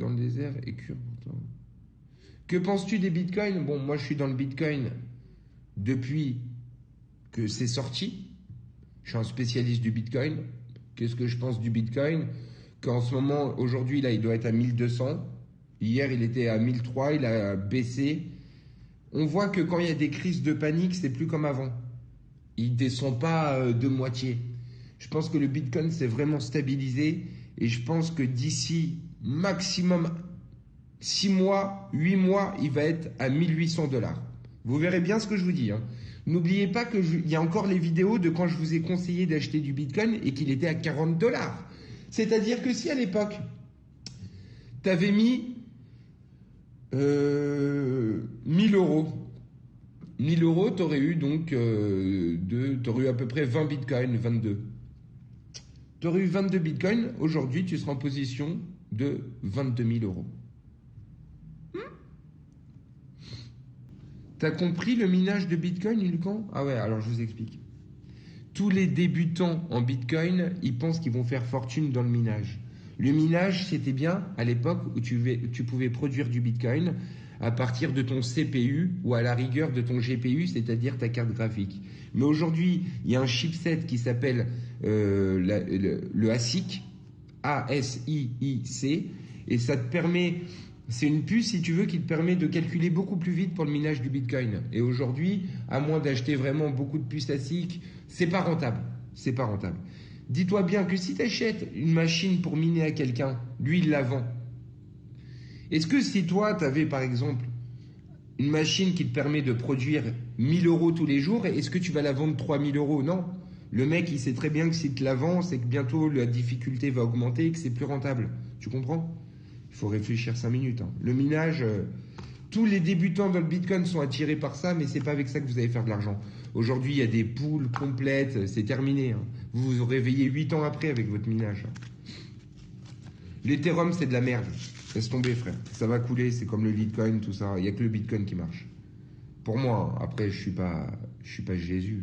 dans le désert et cure pourtant. Que penses-tu des bitcoins? Bon, moi je suis dans le bitcoin depuis que c'est sorti. Je suis un spécialiste du bitcoin. Qu'est-ce que je pense du bitcoin? Qu'en ce moment, aujourd'hui, là, il doit être à 1200. Hier, il était à 1003, il a baissé. On voit que quand il y a des crises de panique, c'est plus comme avant. Il descend pas de moitié. Je pense que le bitcoin s'est vraiment stabilisé et je pense que d'ici maximum 6 mois, 8 mois, il va être à 1800 dollars. Vous verrez bien ce que je vous dis. Hein. N'oubliez pas il y a encore les vidéos de quand je vous ai conseillé d'acheter du bitcoin et qu'il était à 40 dollars. C'est-à-dire que si à l'époque, tu avais mis 1000 euros, 1000 euros, tu aurais eu donc t'aurais eu à peu près 20 bitcoins, 22. Tu aurais eu 22 bitcoins. Aujourd'hui, tu seras en position de 22 000 euros. T'as compris le minage de bitcoin, Ilkan? Ah ouais, alors je vous explique. Tous les débutants en bitcoin, ils pensent qu'ils vont faire fortune dans le minage. Le minage, c'était bien à l'époque où tu pouvais produire du bitcoin à partir de ton CPU ou à la rigueur de ton GPU, c'est-à-dire ta carte graphique. Mais aujourd'hui, il y a un chipset qui s'appelle le ASIC, A-S-I-I-C, et ça te permet... C'est une puce, si tu veux, qui te permet de calculer beaucoup plus vite pour le minage du bitcoin. Et aujourd'hui, à moins d'acheter vraiment beaucoup de puces ASIC, c'est pas rentable. C'est pas rentable. Dis-toi bien que si tu achètes une machine pour miner à quelqu'un, lui, il la vend. Est-ce que si toi, tu avais par exemple une machine qui te permet de produire 1000 euros tous les jours, est-ce que tu vas la vendre 3000 euros? Non. Le mec, il sait très bien que si tu la vends, c'est que bientôt la difficulté va augmenter et que c'est plus rentable. Tu comprends? Il faut réfléchir 5 minutes. Hein. Le minage, tous les débutants dans le bitcoin sont attirés par ça, mais c'est pas avec ça que vous allez faire de l'argent. Aujourd'hui, il y a des poules complètes, c'est terminé. Hein. Vous vous réveillez 8 ans après avec votre minage. L'Ethereum, c'est de la merde. Laisse tomber, frère. Ça va couler, c'est comme le Litecoin, tout ça. Il n'y a que le bitcoin qui marche. Pour moi, hein. Après, je suis pas Jésus.